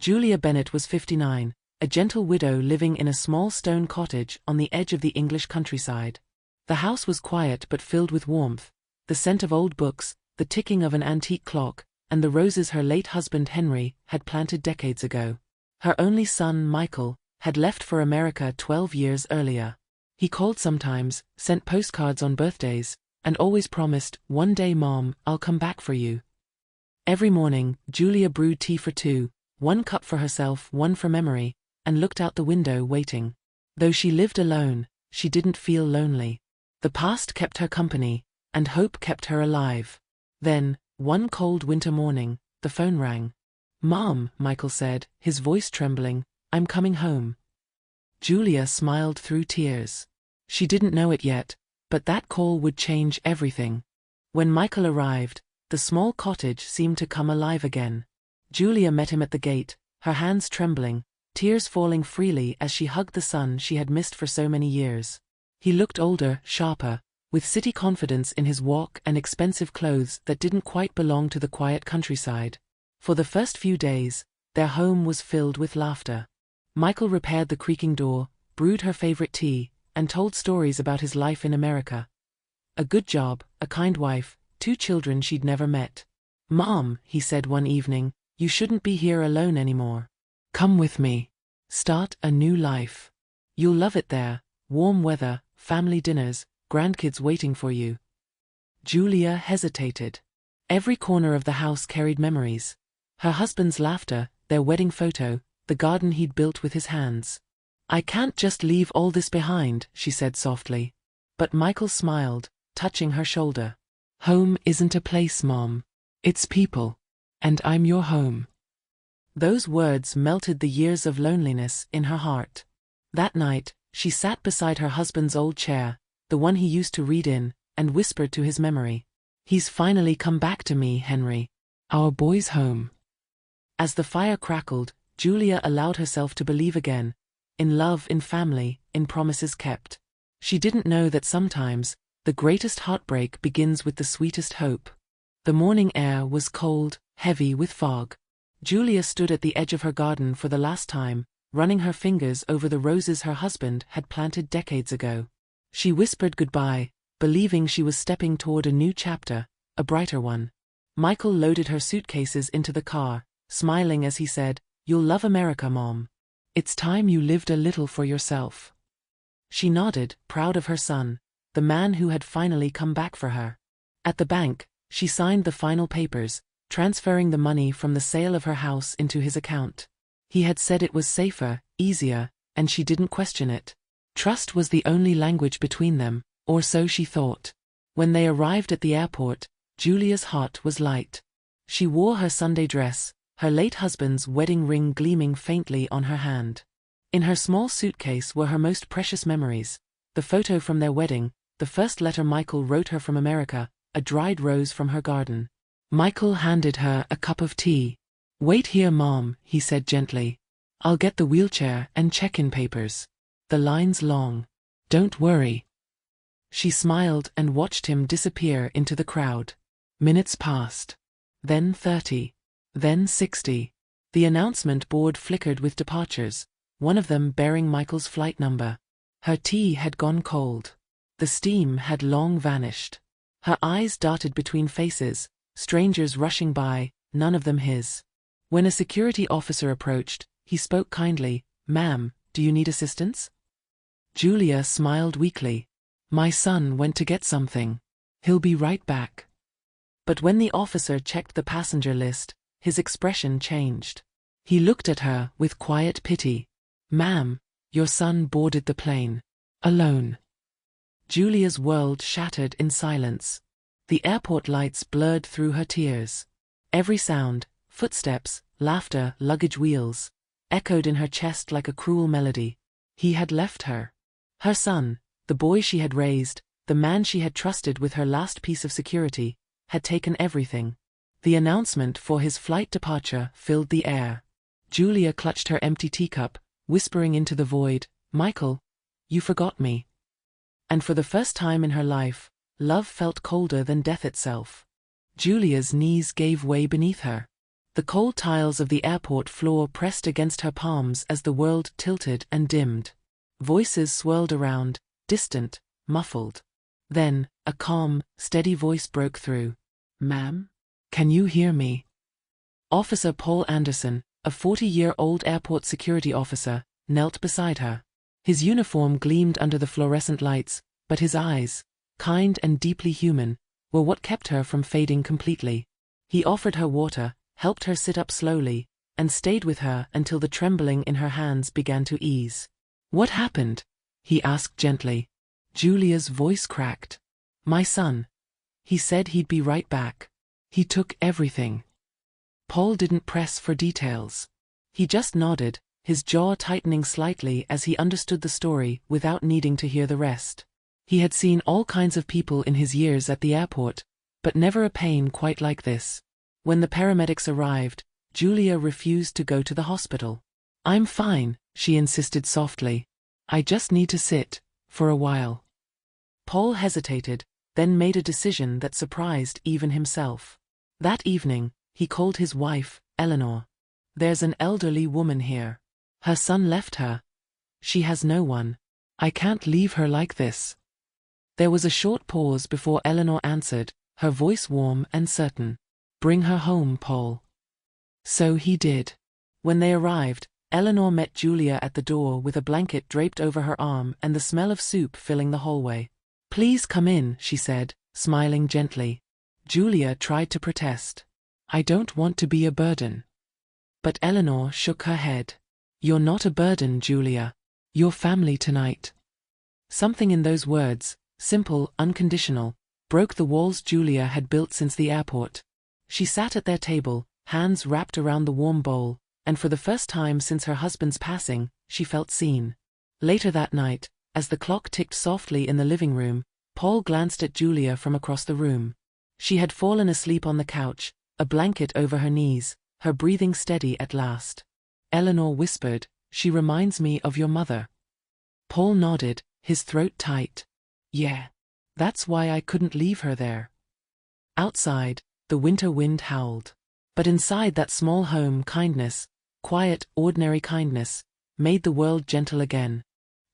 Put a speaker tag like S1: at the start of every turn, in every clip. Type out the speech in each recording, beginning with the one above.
S1: Julia Bennett was 59, a gentle widow living in a small stone cottage on the edge of the English countryside. The house was quiet but filled with warmth, the scent of old books, the ticking of an antique clock, and the roses her late husband Henry had planted decades ago. Her only son, Michael, had left for America 12 years earlier. He called sometimes, sent postcards on birthdays, and always promised, "One day, Mom, I'll come back for you." Every morning, Julia brewed tea for two, one cup for herself, one for memory, and looked out the window waiting. Though she lived alone, she didn't feel lonely. The past kept her company, and hope kept her alive. Then, one cold winter morning, the phone rang. "Mom," Michael said, his voice trembling, "I'm coming home." Julia smiled through tears. She didn't know it yet, but that call would change everything. When Michael arrived, the small cottage seemed to come alive again. Julia met him at the gate, her hands trembling, tears falling freely as she hugged the son she had missed for so many years. He looked older, sharper, with city confidence in his walk and expensive clothes that didn't quite belong to the quiet countryside. For the first few days, their home was filled with laughter. Michael repaired the creaking door, brewed her favorite tea, and told stories about his life in America. A good job, a kind wife, 2 children she'd never met. "Mom," he said one evening, "you shouldn't be here alone anymore. Come with me. Start a new life. You'll love it there, warm weather, family dinners, grandkids waiting for you." Julia hesitated. Every corner of the house carried memories. Her husband's laughter, their wedding photo, the garden he'd built with his hands. "I can't just leave all this behind," she said softly. But Michael smiled, touching her shoulder. "Home isn't a place, Mom. It's people. And I'm your home." Those words melted the years of loneliness in her heart. That night, she sat beside her husband's old chair, the one he used to read in, and whispered to his memory, "He's finally come back to me, Henry. Our boy's home." As the fire crackled, Julia allowed herself to believe again, in love, in family, in promises kept. She didn't know that sometimes, the greatest heartbreak begins with the sweetest hope. The morning air was cold, heavy with fog. Julia stood at the edge of her garden for the last time, running her fingers over the roses her husband had planted decades ago. She whispered goodbye, believing she was stepping toward a new chapter, a brighter one. Michael loaded her suitcases into the car, smiling as he said, "You'll love America, Mom. It's time you lived a little for yourself." She nodded, proud of her son, the man who had finally come back for her. At the bank, she signed the final papers, transferring the money from the sale of her house into his account. He had said it was safer, easier, and she didn't question it. Trust was the only language between them, or so she thought. When they arrived at the airport, Julia's heart was light. She wore her Sunday dress, her late husband's wedding ring gleaming faintly on her hand. In her small suitcase were her most precious memories, the photo from their wedding, the first letter Michael wrote her from America, a dried rose from her garden. Michael handed her a cup of tea. "Wait here, Mom," he said gently. "I'll get the wheelchair and check-in papers. The line's long. Don't worry." She smiled and watched him disappear into the crowd. Minutes passed. Then 30. Then 60. The announcement board flickered with departures, one of them bearing Michael's flight number. Her tea had gone cold. The steam had long vanished. Her eyes darted between faces, strangers rushing by, none of them his. When a security officer approached, he spoke kindly, "Ma'am, do you need assistance?" Julia smiled weakly. "My son went to get something. He'll be right back." But when the officer checked the passenger list, his expression changed. He looked at her with quiet pity. "Ma'am, your son boarded the plane. Alone." Julia's world shattered in silence. The airport lights blurred through her tears. Every sound, footsteps, laughter, luggage wheels, echoed in her chest like a cruel melody. He had left her. Her son, the boy she had raised, the man she had trusted with her last piece of security, had taken everything. The announcement for his flight departure filled the air. Julia clutched her empty teacup, whispering into the void, "Michael, you forgot me." And for the first time in her life, love felt colder than death itself. Julia's knees gave way beneath her. The cold tiles of the airport floor pressed against her palms as the world tilted and dimmed. Voices swirled around, distant, muffled. Then, a calm, steady voice broke through. "Ma'am? Can you hear me?" Officer Paul Anderson, a 40-year-old airport security officer, knelt beside her. His uniform gleamed under the fluorescent lights, but his eyes, kind and deeply human, were what kept her from fading completely. He offered her water, helped her sit up slowly, and stayed with her until the trembling in her hands began to ease. "What happened?" he asked gently. Julia's voice cracked. "My son. He said he'd be right back. He took everything." Paul didn't press for details. He just nodded, his jaw tightening slightly as he understood the story without needing to hear the rest. He had seen all kinds of people in his years at the airport, but never a pain quite like this. When the paramedics arrived, Julia refused to go to the hospital. "I'm fine," she insisted softly. "I just need to sit, for a while." Paul hesitated, then made a decision that surprised even himself. That evening, he called his wife, Eleanor. "There's an elderly woman here. Her son left her. She has no one. I can't leave her like this." There was a short pause before Eleanor answered, her voice warm and certain. "Bring her home, Paul." So he did. When they arrived, Eleanor met Julia at the door with a blanket draped over her arm and the smell of soup filling the hallway. "Please come in," she said, smiling gently. Julia tried to protest. "I don't want to be a burden." But Eleanor shook her head. "You're not a burden, Julia. You're family tonight." Something in those words, simple, unconditional, broke the walls Julia had built since the airport. She sat at their table, hands wrapped around the warm bowl, and for the first time since her husband's passing, she felt seen. Later that night, as the clock ticked softly in the living room, Paul glanced at Julia from across the room. She had fallen asleep on the couch, a blanket over her knees, her breathing steady at last. Eleanor whispered, "She reminds me of your mother." Paul nodded, his throat tight. "Yeah. That's why I couldn't leave her there." Outside, the winter wind howled. But inside that small home, kindness, quiet, ordinary kindness, made the world gentle again.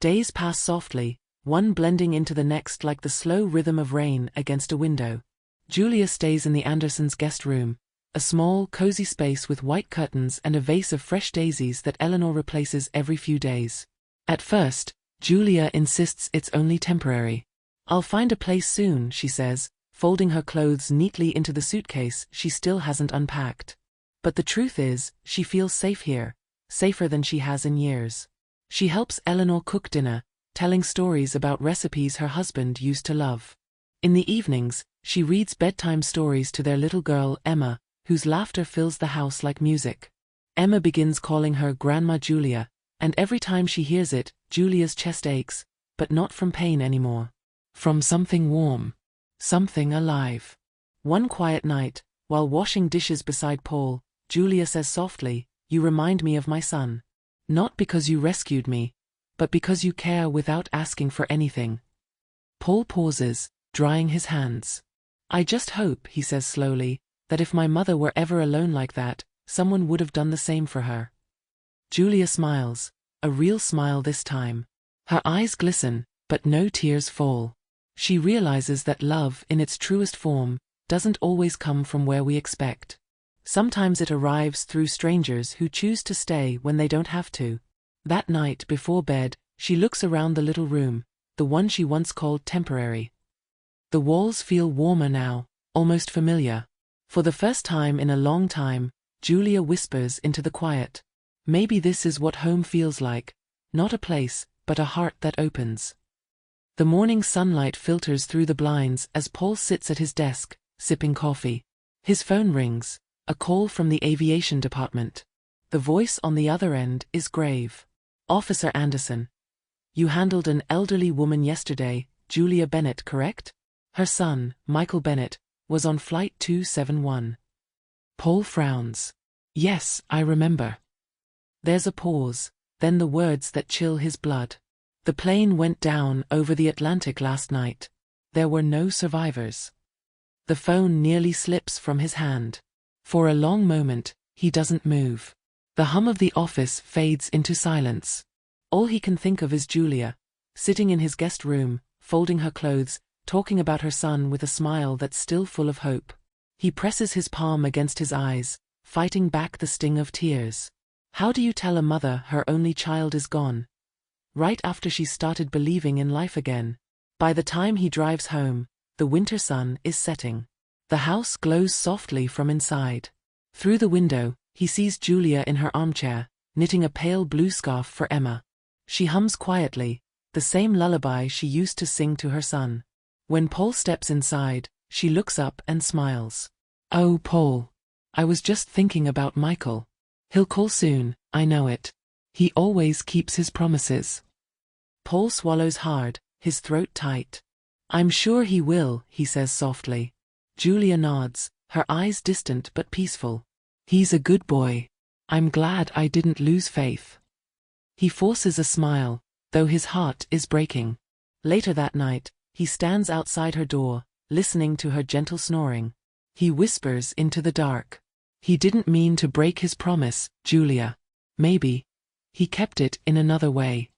S1: Days passed softly, one blending into the next like the slow rhythm of rain against a window. Julia stays in the Andersons' guest room, a small, cozy space with white curtains and a vase of fresh daisies that Eleanor replaces every few days. At first, Julia insists it's only temporary. "I'll find a place soon," she says, folding her clothes neatly into the suitcase she still hasn't unpacked. But the truth is, she feels safe here, safer than she has in years. She helps Eleanor cook dinner, telling stories about recipes her husband used to love. In the evenings, she reads bedtime stories to their little girl, Emma, whose laughter fills the house like music. Emma begins calling her Grandma Julia, and every time she hears it, Julia's chest aches, but not from pain anymore. From something warm. Something alive. One quiet night, while washing dishes beside Paul, Julia says softly, "You remind me of my son. Not because you rescued me, but because you care without asking for anything." Paul pauses, drying his hands. "I just hope," he says slowly, "that if my mother were ever alone like that, someone would have done the same for her." Julia smiles, a real smile this time. Her eyes glisten, but no tears fall. She realizes that love, in its truest form, doesn't always come from where we expect. Sometimes it arrives through strangers who choose to stay when they don't have to. That night before bed, she looks around the little room, the one she once called temporary. The walls feel warmer now, almost familiar. For the first time in a long time, Julia whispers into the quiet. Maybe this is what home feels like, not a place, but a heart that opens. The morning sunlight filters through the blinds as Paul sits at his desk, sipping coffee. His phone rings, a call from the aviation department. The voice on the other end is grave. "Officer Anderson. You handled an elderly woman yesterday, Julia Bennett, correct? Her son, Michael Bennett, was on Flight 271. Paul frowns. "Yes, I remember." There's a pause, then the words that chill his blood. "The plane went down over the Atlantic last night. There were no survivors." The phone nearly slips from his hand. For a long moment, He doesn't move. The hum of the office fades into silence. All he can think of is Julia, sitting in his guest room, folding her clothes, talking about her son with a smile that's still full of hope. He presses his palm against his eyes, fighting back the sting of tears. How do you tell a mother her only child is gone? Right after she started believing in life again. By the time he drives home, the winter sun is setting. The house glows softly from inside. Through the window, he sees Julia in her armchair, knitting a pale blue scarf for Emma. She hums quietly, the same lullaby she used to sing to her son. When Paul steps inside, she looks up and smiles. "Oh, Paul. I was just thinking about Michael. He'll call soon, I know it. He always keeps his promises." Paul swallows hard, his throat tight. "I'm sure he will," he says softly. Julia nods, her eyes distant but peaceful. "He's a good boy. I'm glad I didn't lose faith." He forces a smile, though his heart is breaking. Later that night, he stands outside her door, listening to her gentle snoring. He whispers into the dark. "He didn't mean to break his promise, Julia. Maybe he kept it in another way."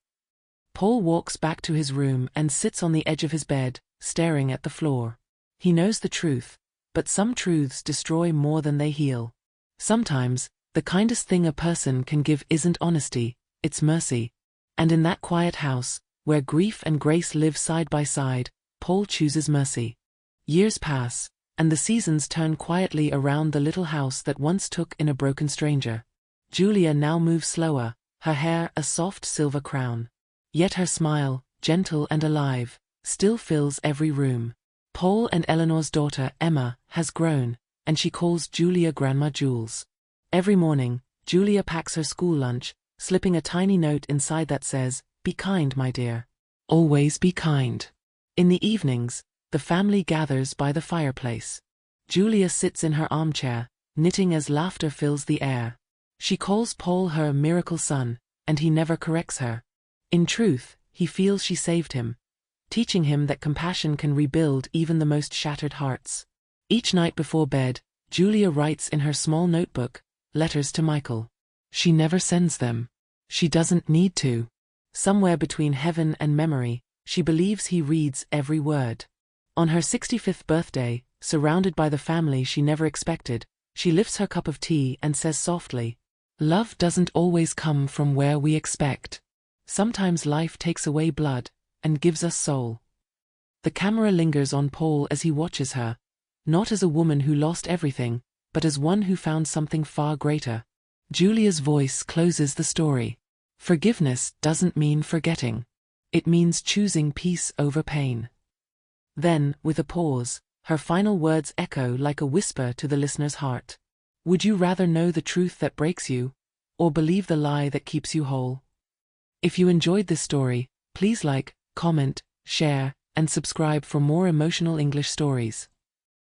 S1: Paul walks back to his room and sits on the edge of his bed, staring at the floor. He knows the truth, but some truths destroy more than they heal. Sometimes, the kindest thing a person can give isn't honesty, it's mercy. And in that quiet house, where grief and grace live side by side, Paul chooses mercy. Years pass, and the seasons turn quietly around the little house that once took in a broken stranger. Julia now moves slower, her hair a soft silver crown. Yet her smile, gentle and alive, still fills every room. Paul and Eleanor's daughter, Emma, has grown, and she calls Julia Grandma Jules. Every morning, Julia packs her school lunch, slipping a tiny note inside that says, "Be kind, my dear. Always be kind." In the evenings, the family gathers by the fireplace. Julia sits in her armchair, knitting as laughter fills the air. She calls Paul her miracle son, and he never corrects her. In truth, he feels she saved him, teaching him that compassion can rebuild even the most shattered hearts. Each night before bed, Julia writes in her small notebook, letters to Michael. She never sends them. She doesn't need to. Somewhere between heaven and memory, she believes he reads every word. On her 65th birthday, surrounded by the family she never expected, she lifts her cup of tea and says softly, "Love doesn't always come from where we expect. Sometimes life takes away blood and gives us soul." The camera lingers on Paul as he watches her, not as a woman who lost everything, but as one who found something far greater. Julia's voice closes the story. Forgiveness doesn't mean forgetting. It means choosing peace over pain. Then, with a pause, her final words echo like a whisper to the listener's heart. Would you rather know the truth that breaks you, or believe the lie that keeps you whole? If you enjoyed this story, please like, comment, share, and subscribe for more emotional English stories.